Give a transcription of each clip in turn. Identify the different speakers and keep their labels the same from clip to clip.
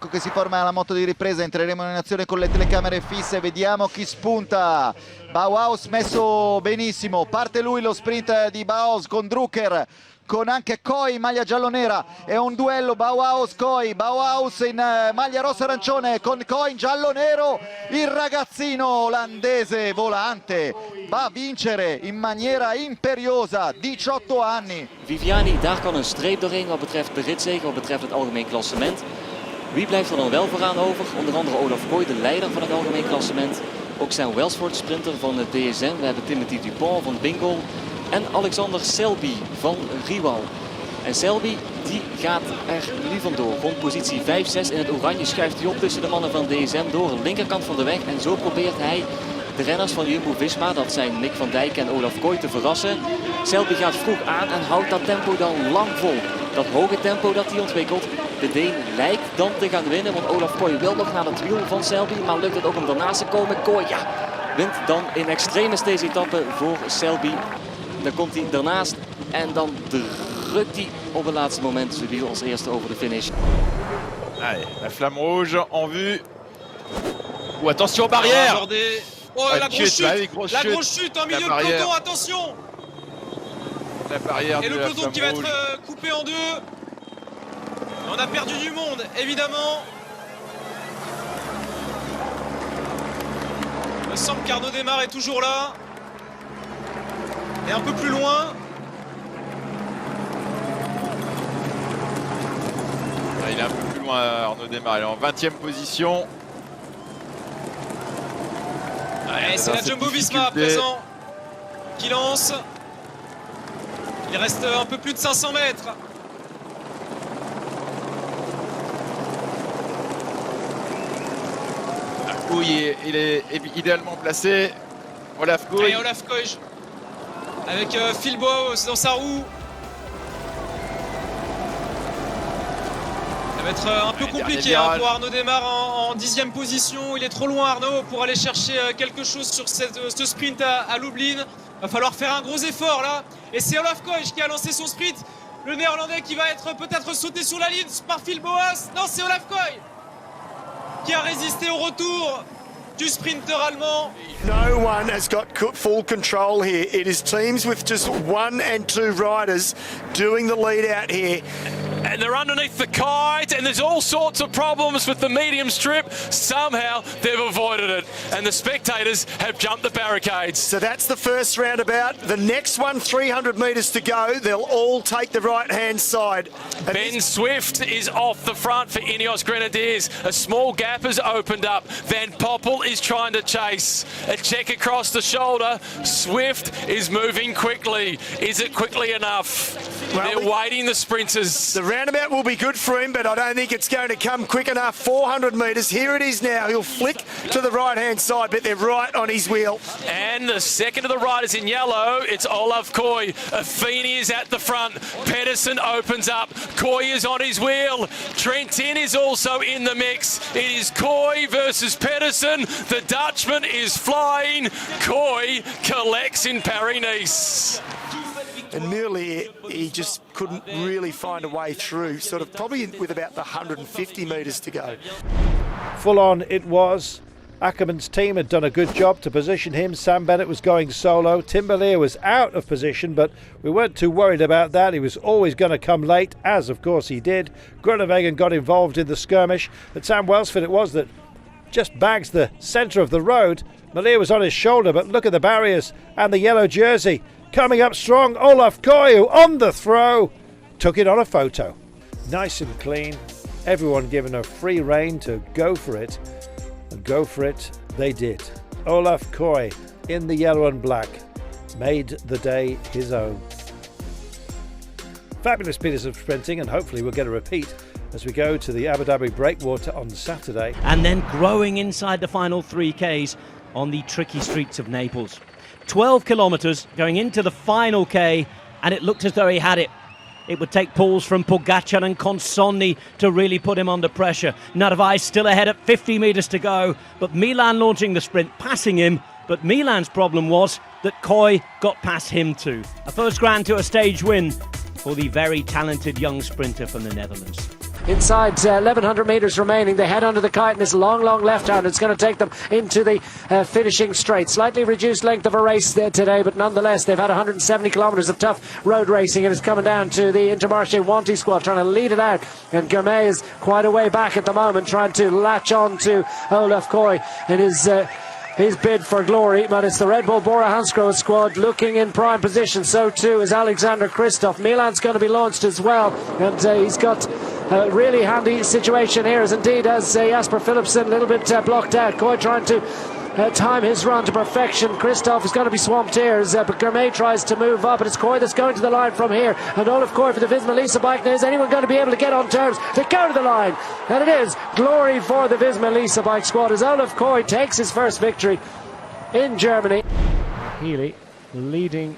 Speaker 1: Che si forma la moto di ripresa, entreremo in azione con le telecamere fisse, vediamo chi spunta. Bauhaus messo benissimo, parte lui lo sprint di Bauhaus con Drucker, con anche Kooij in maglia giallo-nera, è un duello Bauhaus-Kooij, Bauhaus in maglia rossa-arancione con Kooij in giallo-nero, il ragazzino olandese volante va a vincere in maniera imperiosa, 18 anni.
Speaker 2: Viviani, daar kan een streep doorheen wat betreft de ritzege, wat betreft het algemeen klassement. Wie blijft er dan wel vooraan over? Onder andere Olav Kooij, de leider van het algemeen klassement. Ook Sam Welsford, sprinter van de DSM. We hebben Timothy Dupont van Bingle. En Alexander Selby van Riwal. En Selby die gaat er nu vandoor. Rond positie 5-6 in het oranje schuift hij op tussen de mannen van DSM door de linkerkant van de weg. En zo probeert hij de renners van Jumbo-Visma, dat zijn Nick van Dijk en Olav Kooij, te verrassen. Selby gaat vroeg aan en houdt dat tempo dan lang vol. Dat hoge tempo dat hij ontwikkelt. De Deen lijkt dan te gaan winnen, want Olav Kooij wil nog naar het wiel van Selby. Maar lukt het ook om daarnaast te komen? Kooij, ja, wint dan in extremis deze etappe voor Selby. Dan komt hij daarnaast en dan drukt hij op het laatste moment zijn wiel als eerste over de finish.
Speaker 3: Allez, la flamme rouge en vue. Ou attention barrière.
Speaker 4: Oh, la grosse chute, la grosse chute en milieu de peloton, attention.
Speaker 3: La barrière
Speaker 4: et le peloton qui va être coupé en deux. On a perdu du monde, évidemment. Il me semble qu'Arnaud Démare est toujours là. Et un peu plus loin.
Speaker 3: Il est un peu plus loin, Arnaud Démare. Il est en 20e position.
Speaker 4: C'est la Jumbo-Visma à présent qui lance. Il reste un peu plus de 500 mètres.
Speaker 3: Kooij, il est idéalement placé. Olav Kooij.
Speaker 4: Et Olav Kooij avec Phil Bauhaus dans sa roue. Ça va être un peu compliqué pour Arnaud Démare en 10e position. Il est trop loin, Arnaud, pour aller chercher quelque chose sur ce sprint à Lublin. Il va falloir faire un gros effort là. Et c'est Olav Kooij qui a lancé son sprint. Le néerlandais qui va être peut-être sauté sur la ligne par Phil Bauhaus. Non, c'est Olav Kooij qui a résisté au retour du sprinter allemand.
Speaker 5: No one has got full control here. It is teams with just 1 and 2 riders doing the lead out here.
Speaker 6: And they're underneath the kite, and there's all sorts of problems with the medium strip. Somehow they've avoided it, and the spectators have jumped the barricades.
Speaker 5: So that's the first roundabout. The next one, 300 metres to go. They'll all take the right-hand side. And
Speaker 6: Ben Swift is off the front for Ineos Grenadiers. A small gap has opened up. Van Poppel is trying to chase. A check across the shoulder. Swift is moving quickly. Is it quickly enough? Well, they're waiting, the sprinters.
Speaker 5: The roundabout will be good for him, but I don't think it's going to come quick enough. 400 metres. Here it is now. He'll flick to the right-hand side, but they're right on his wheel.
Speaker 6: And the second of the riders in yellow, it's Olav Kooij. Affini is at the front. Pedersen opens up. Kooij is on his wheel. Trentin is also in the mix. It is Kooij versus Pedersen. The Dutchman is flying. Kooij collects in Paris-Nice.
Speaker 5: And Muirley, he just couldn't really find a way through, sort of probably with about the 150 metres to go.
Speaker 7: Full on it was. Ackerman's team had done a good job to position him. Sam Bennett was going solo. Timberlier was out of position, but we weren't too worried about that. He was always going to come late, as of course he did. Groenewegen got involved in the skirmish, but Sam Welsford it was that just bags the centre of the road. Malier was on his shoulder, but look at the barriers and the yellow jersey. Coming up strong, Olav Kooij, who on the throw took it on a photo. Nice and clean. Everyone given a free rein to go for it. And go for it they did. Olav Kooij in the yellow and black made the day his own. Fabulous piece of sprinting, and hopefully we'll get a repeat as we go to the Abu Dhabi Breakwater on Saturday.
Speaker 8: And then growing inside the final 3Ks on the tricky streets of Naples. 12 kilometres going into the final K, and it looked as though he had it. It would take pulls from Pogacar and Consonni to really put him under pressure. Narvaez still ahead at 50 metres to go, but Milan launching the sprint, passing him. But Milan's problem was that Kooij got past him too. A first Grand Tour stage win for the very talented young sprinter from the Netherlands.
Speaker 9: Inside 1,100 metres remaining, they head under the kite in this long left-hand. It's going to take them into the finishing straight. Slightly reduced length of a race there today, but nonetheless they've had 170 kilometres of tough road racing, and it's coming down to the Intermarché Wanty squad trying to lead it out, and Gourmet is quite a way back at the moment, trying to latch on to Olav Kooij in his bid for glory. But it's the Red Bull Bora Hansgrohe squad looking in prime position. So too is Alexander Kristoff. Milan's going to be launched as well, and he's got a really handy situation here, as indeed as Jasper Philipsen a little bit blocked out. Kooij trying to time his run to perfection. Kristoff is going to be swamped here, but Gourmet tries to move up, and it's Kooij that's going to the line from here, and Olav Kooij for the Visma Lease bike. Now, is anyone going to be able to get on terms to go to the line? And it is glory for the Visma Lease bike squad as Olav Kooij takes his first victory in Germany.
Speaker 10: Healy leading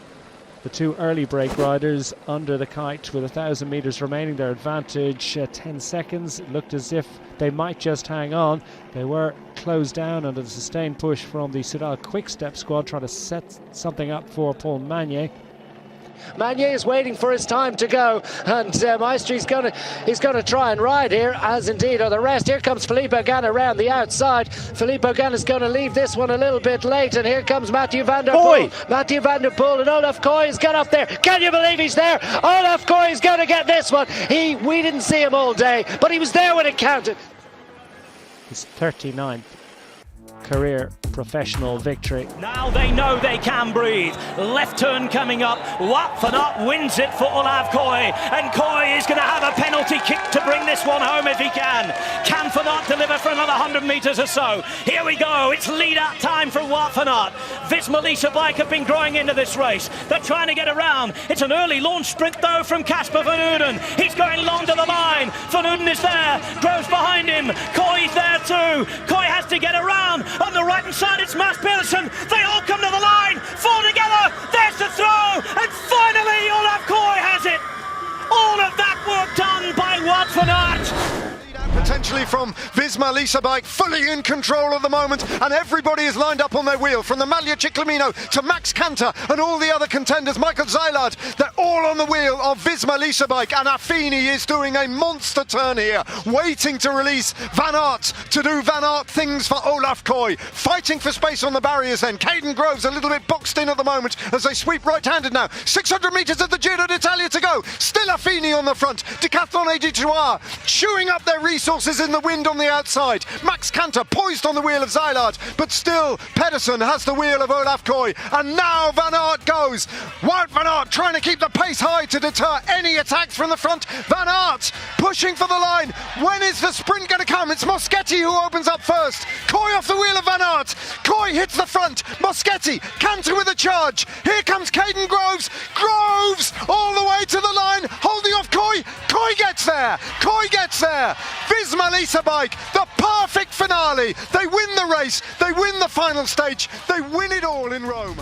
Speaker 10: the two early break riders under the kite with 1,000 metres remaining. Their advantage 10 seconds. It looked as if they might just hang on. They were closed down under the sustained push from the Soudal Quick Step squad, trying to set something up for Paul Magnier.
Speaker 9: Magnier is waiting for his time to go, and Maestri he's going to try and ride here, as indeed are the rest. Here comes Philippe Augain around the outside. Philippe Augain is going to leave this one a little bit late, and here comes Mathieu van der Poel. Mathieu van der Poel, and Olav Kooij has got up there. Can you believe he's there? Olav Kooij is going to get this one. We didn't see him all day, but he was there when it counted.
Speaker 10: His 39th career professional victory.
Speaker 8: Now they know they can breathe. Left turn coming up. Wout van Aert wins it for Olav Kooij, and Kooij is going to have a penalty kick to bring this one home if he can. Can Van Aert deliver for another 100 metres or so? Here we go. It's lead-out time for Wout van Aert. Visma Lease bike have been growing into this race. They're trying to get around. It's an early launch sprint though from Casper Van Uden. He's going long to the line. Van Uden is there. Groves behind him. Kooij's there too. Kooij has to get around. On the right hand side it's Mads Pedersen. They all come to the line. Four together. There's the throw. And finally Olav Kooij has it. All of that work done by Wout van Aert.
Speaker 11: Potentially from Visma Lease bike, fully in control at the moment, and everybody is lined up on their wheel, from the Maglia Ciclamino to Max Canter and all the other contenders. Michael Zeilard, they're all on the wheel of Visma Lease bike, and Affini is doing a monster turn here, waiting to release Van Aert to do Van Aert things for Olav Kooij, fighting for space on the barriers then. Caden Groves a little bit boxed in at the moment as they sweep right-handed now. 600 metres of the Giro d'Italia to go. Still Affini on the front. Decathlon Editoire chewing up their resources in the wind on the outside. Max Canter poised on the wheel of Zeilard, but still Pedersen has the wheel of Olav Kooij, and now Van Aert goes. Wout van Aert trying to keep the pace high to deter any attacks from the front. Van Aert pushing for the line. When is the sprint going to come? It's Moschetti who opens up first. Kooij off the wheel of Van Aert. Kooij hits the front. Moschetti, Canter with a charge. Here comes Caden Groves. Groves all the way to the line, holding off Kooij. Kooij gets there. Kooij gets there. Visma Lease bike, the perfect finale. They win the race, they win the final stage, they win it all in Rome.